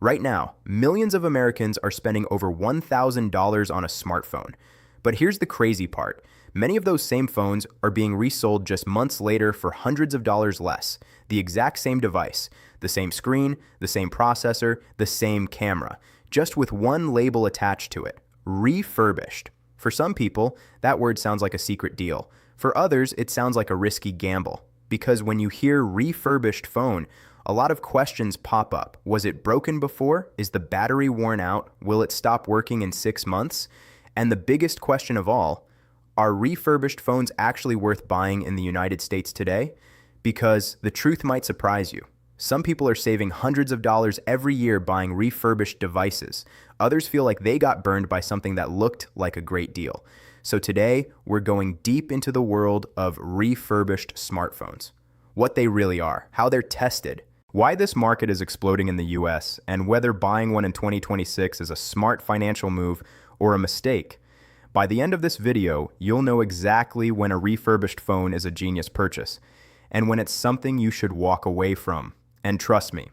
Right now, millions of Americans are spending over $1,000 on a smartphone. But here's the crazy part. Many of those same phones are being resold just months later for hundreds of dollars less. The exact same device, the same screen, the same processor, the same camera, just with one label attached to it: refurbished. For some people, that word sounds like a secret deal. For others, it sounds like a risky gamble. Because when you hear refurbished phone, a lot of questions pop up. Was it broken before? Is the battery worn out? Will it stop working in 6 months? And the biggest question of all, are refurbished phones actually worth buying in the United States today? Because the truth might surprise you. Some people are saving hundreds of dollars every year buying refurbished devices. Others feel like they got burned by something that looked like a great deal. So today, we're going deep into the world of refurbished smartphones. What they really are, how they're tested, why this market is exploding in the US, and whether buying one in 2026 is a smart financial move or a mistake. By the end of this video, you'll know exactly when a refurbished phone is a genius purchase, and when it's something you should walk away from. And trust me,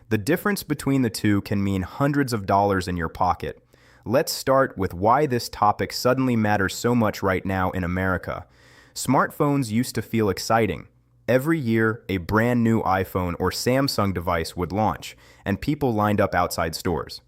the difference between the two can mean hundreds of dollars in your pocket. Let's start with why this topic suddenly matters so much right now in America. Smartphones used to feel exciting. Every year, a brand new iPhone or Samsung device would launch, and people lined up outside stores.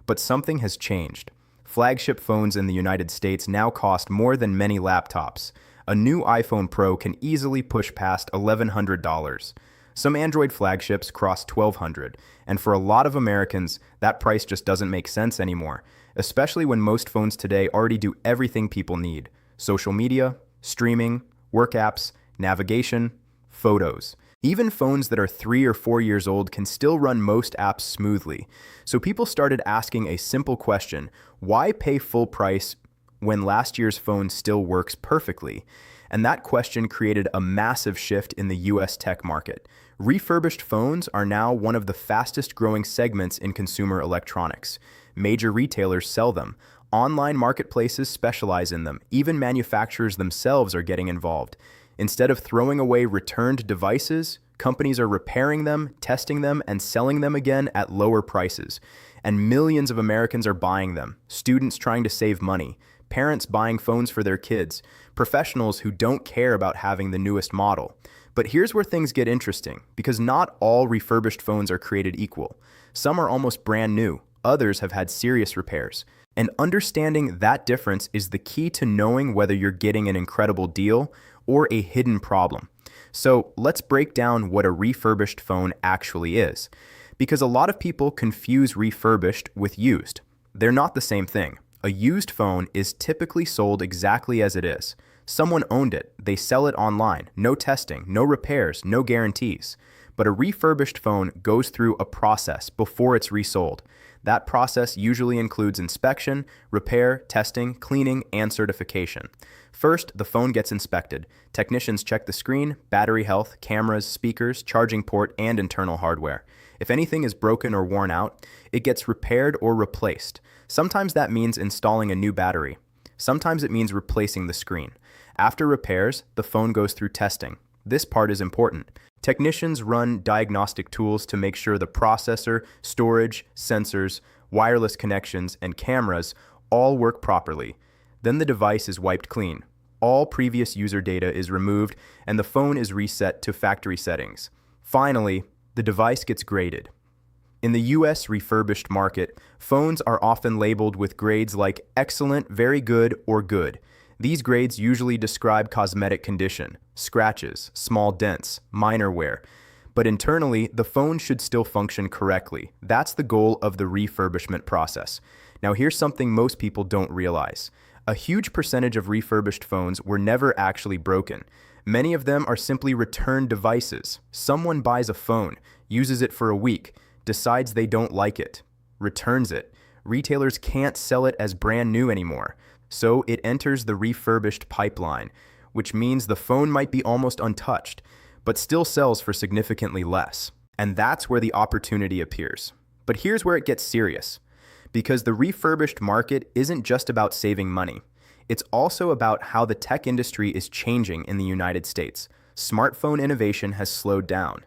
But something has changed. Flagship phones in the United States now cost more than many laptops. A new iPhone Pro can easily push past $1,100. Some Android flagships cross $1,200, and for a lot of Americans, that price just doesn't make sense anymore, especially when most phones today already do everything people need: social media, streaming, work apps, navigation, photos. Even phones that are 3 or 4 years old can still run most apps smoothly. So people started asking a simple question: why pay full price when last year's phone still works perfectly? And that question created a massive shift in the US tech market. Refurbished phones are now one of the fastest growing segments in consumer electronics. Major retailers sell them. Online marketplaces specialize in them. Even manufacturers themselves are getting involved. Instead of throwing away returned devices, companies are repairing them, testing them, and selling them again at lower prices. And millions of Americans are buying them. Students trying to save money, parents buying phones for their kids, professionals who don't care about having the newest model. But here's where things get interesting, because not all refurbished phones are created equal. Some are almost brand new. Others have had serious repairs. And understanding that difference is the key to knowing whether you're getting an incredible deal or a hidden problem. So let's break down what a refurbished phone actually is, because a lot of people confuse refurbished with used. They're not the same thing. A used phone is typically sold exactly as it is. Someone owned it, they sell it online, no testing, no repairs, no guarantees. But a refurbished phone goes through a process before it's resold. That process usually includes inspection, repair, testing, cleaning, and certification. First, the phone gets inspected. Technicians check the screen, battery health, cameras, speakers, charging port, and internal hardware. If anything is broken or worn out, it gets repaired or replaced. Sometimes that means installing a new battery. Sometimes it means replacing the screen. After repairs, the phone goes through testing. This part is important. Technicians run diagnostic tools to make sure the processor, storage, sensors, wireless connections, and cameras all work properly. Then the device is wiped clean. All previous user data is removed, and the phone is reset to factory settings. Finally, the device gets graded. In the US refurbished market, phones are often labeled with grades like excellent, very good, or good. These grades usually describe cosmetic condition, scratches, small dents, minor wear. But internally, the phone should still function correctly. That's the goal of the refurbishment process. Now here's something most people don't realize. A huge percentage of refurbished phones were never actually broken. Many of them are simply returned devices. Someone buys a phone, uses it for a week, decides they don't like it, returns it. Retailers can't sell it as brand new anymore. So it enters the refurbished pipeline, which means the phone might be almost untouched, but still sells for significantly less. And that's where the opportunity appears. But here's where it gets serious, because the refurbished market isn't just about saving money. It's also about how the tech industry is changing in the United States. Smartphone innovation has slowed down.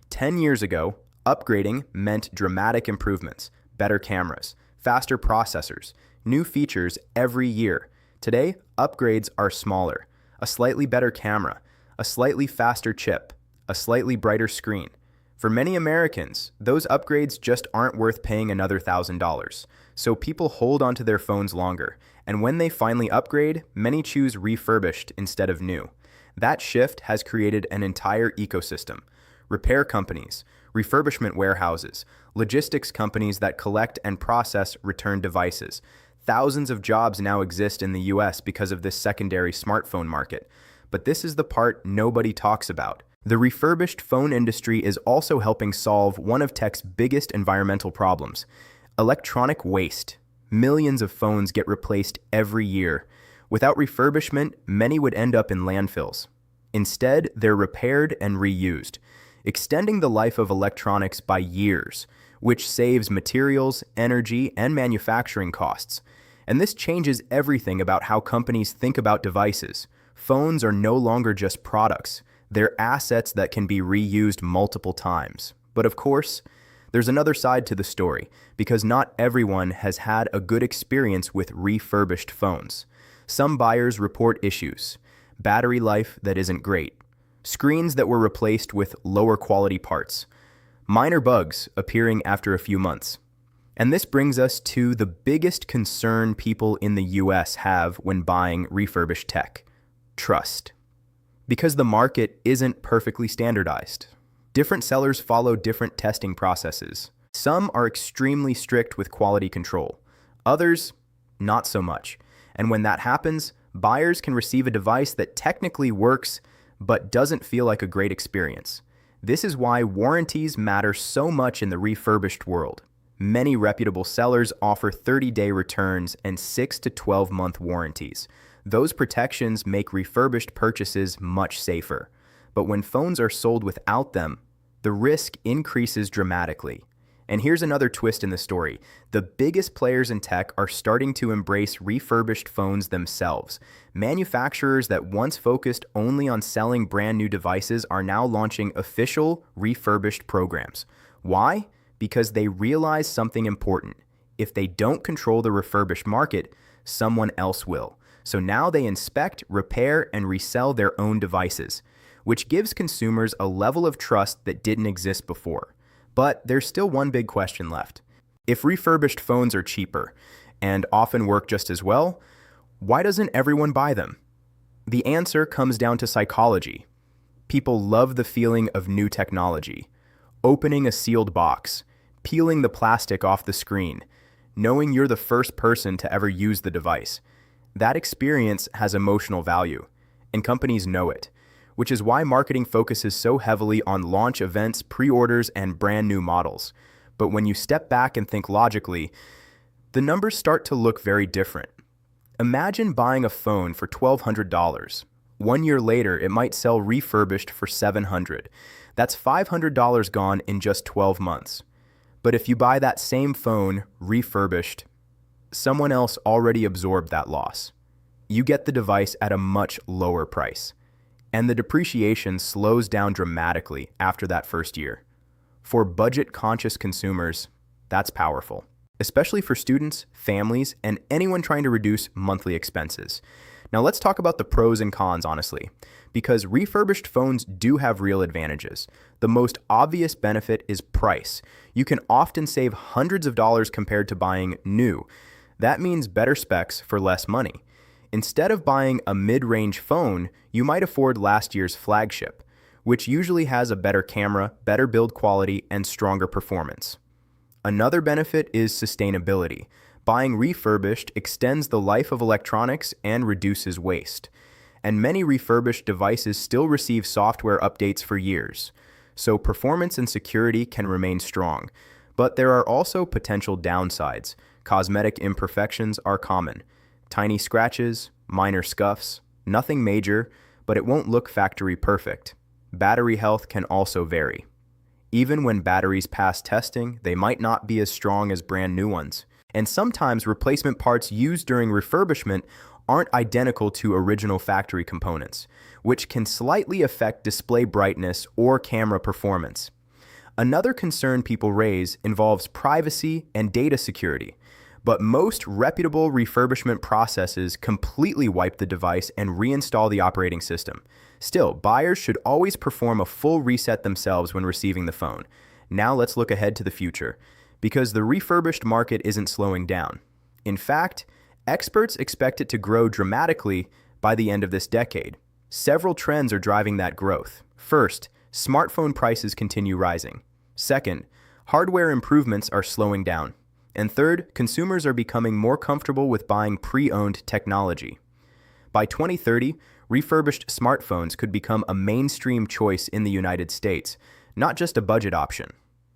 10 years ago, Upgrading meant dramatic improvements, better cameras, faster processors, new features every year. Today, upgrades are smaller, a slightly better camera, a slightly faster chip, a slightly brighter screen. For many Americans, those upgrades just aren't worth paying another $1,000. So people hold onto their phones longer, and when they finally upgrade, many choose refurbished instead of new. That shift has created an entire ecosystem. Repair companies, refurbishment warehouses, logistics companies that collect and process returned devices. Thousands of jobs now exist in the US because of this secondary smartphone market. But this is the part nobody talks about. The refurbished phone industry is also helping solve one of tech's biggest environmental problems: electronic waste. Millions of phones get replaced every year. Without refurbishment, many would end up in landfills. Instead, they're repaired and reused, extending the life of electronics by years, which saves materials, energy, and manufacturing costs. And this changes everything about how companies think about devices. Phones are no longer just products. They're assets that can be reused multiple times. But of course, there's another side to the story, because not everyone has had a good experience with refurbished phones. Some buyers report issues: battery life that isn't great, screens that were replaced with lower quality parts, minor bugs appearing after a few months. And this brings us to the biggest concern people in the US have when buying refurbished tech: trust. Because the market isn't perfectly standardized. Different sellers follow different testing processes. Some are extremely strict with quality control, others not so much. And when that happens, buyers can receive a device that technically works but doesn't feel like a great experience. This is why warranties matter so much in the refurbished world. Many reputable sellers offer 30-day returns and 6 to 12-month warranties. Those protections make refurbished purchases much safer. But when phones are sold without them, the risk increases dramatically. And here's another twist in the story: the biggest players in tech are starting to embrace refurbished phones themselves. Manufacturers that once focused only on selling brand new devices are now launching official refurbished programs. Why? Because they realize something important: if they don't control the refurbished market, someone else will. So now they inspect, repair, and resell their own devices, which gives consumers a level of trust that didn't exist before. But there's still one big question left. If refurbished phones are cheaper and often work just as well, why doesn't everyone buy them? The answer comes down to psychology. People love the feeling of new technology: opening a sealed box, peeling the plastic off the screen, knowing you're the first person to ever use the device. That experience has emotional value, and companies know it, which is why marketing focuses so heavily on launch events, pre-orders, and brand new models. But when you step back and think logically, the numbers start to look very different. Imagine buying a phone for $1,200. 1 year later, it might sell refurbished for $700. That's $500 gone in just 12 months. But if you buy that same phone refurbished, someone else already absorbed that loss. You get the device at a much lower price, and the depreciation slows down dramatically after that first year. For budget-conscious consumers, that's powerful, especially for students, families, and anyone trying to reduce monthly expenses. Now let's talk about the pros and cons, honestly, because refurbished phones do have real advantages. The most obvious benefit is price. You can often save hundreds of dollars compared to buying new. That means better specs for less money. Instead of buying a mid-range phone, you might afford last year's flagship, which usually has a better camera, better build quality, and stronger performance. Another benefit is sustainability. Buying refurbished extends the life of electronics and reduces waste. And many refurbished devices still receive software updates for years, so performance and security can remain strong. But there are also potential downsides. Cosmetic imperfections are common. Tiny scratches, minor scuffs, nothing major, but it won't look factory perfect. Battery health can also vary. Even when batteries pass testing, they might not be as strong as brand new ones. And sometimes replacement parts used during refurbishment aren't identical to original factory components, which can slightly affect display brightness or camera performance. Another concern people raise involves privacy and data security, but most reputable refurbishment processes completely wipe the device and reinstall the operating system. Still, buyers should always perform a full reset themselves when receiving the phone. Now let's look ahead to the future, because the refurbished market isn't slowing down. In fact, experts expect it to grow dramatically by the end of this decade. Several trends are driving that growth. First, smartphone prices continue rising. Second, hardware improvements are slowing down. And third, consumers are becoming more comfortable with buying pre-owned technology. By 2030, refurbished smartphones could become a mainstream choice in the United States, not just a budget option.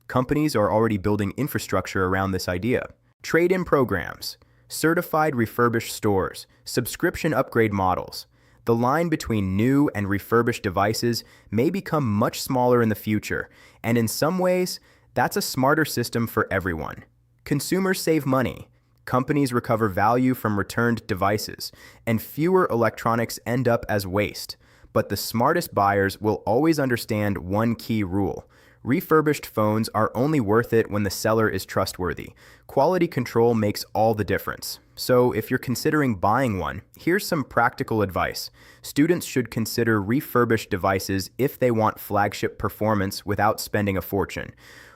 Companies are already building infrastructure around this idea. Trade-in programs, certified refurbished stores, subscription upgrade models. The line between new and refurbished devices may become much smaller in the future, and in some ways, that's a smarter system for everyone. Consumers save money, companies recover value from returned devices, and fewer electronics end up as waste. But the smartest buyers will always understand one key rule. Refurbished phones are only worth it when the seller is trustworthy. Quality control makes all the difference. So if you're considering buying one, here's some practical advice. Students should consider refurbished devices if they want flagship performance without spending a fortune.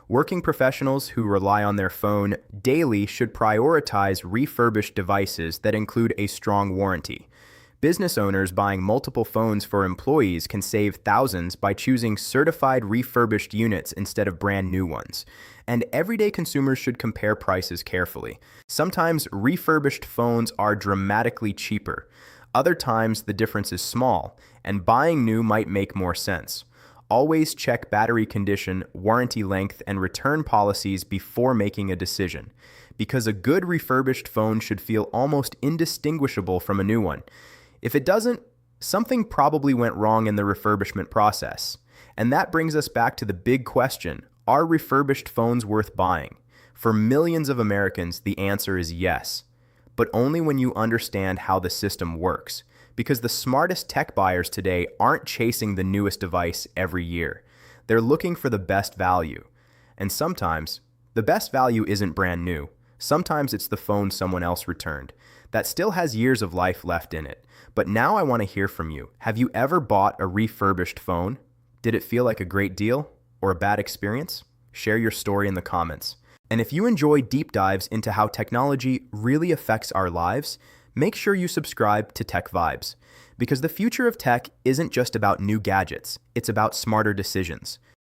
Working professionals who rely on their phone daily should prioritize refurbished devices that include a strong warranty. Business owners buying multiple phones for employees can save thousands by choosing certified refurbished units instead of brand new ones. And everyday consumers should compare prices carefully. Sometimes refurbished phones are dramatically cheaper. Other times the difference is small, and buying new might make more sense. Always check battery condition, warranty length, and return policies before making a decision, because a good refurbished phone should feel almost indistinguishable from a new one. If it doesn't, something probably went wrong in the refurbishment process. And that brings us back to the big question, are refurbished phones worth buying? For millions of Americans, the answer is yes, but only when you understand how the system works. Because the smartest tech buyers today aren't chasing the newest device every year. They're looking for the best value. And sometimes, the best value isn't brand new. Sometimes it's the phone someone else returned that still has years of life left in it. But now I want to hear from you. Have you ever bought a refurbished phone? Did it feel like a great deal or a bad experience? Share your story in the comments. And if you enjoy deep dives into how technology really affects our lives, make sure you subscribe to TechVibes, because the future of tech isn't just about new gadgets, it's about smarter decisions.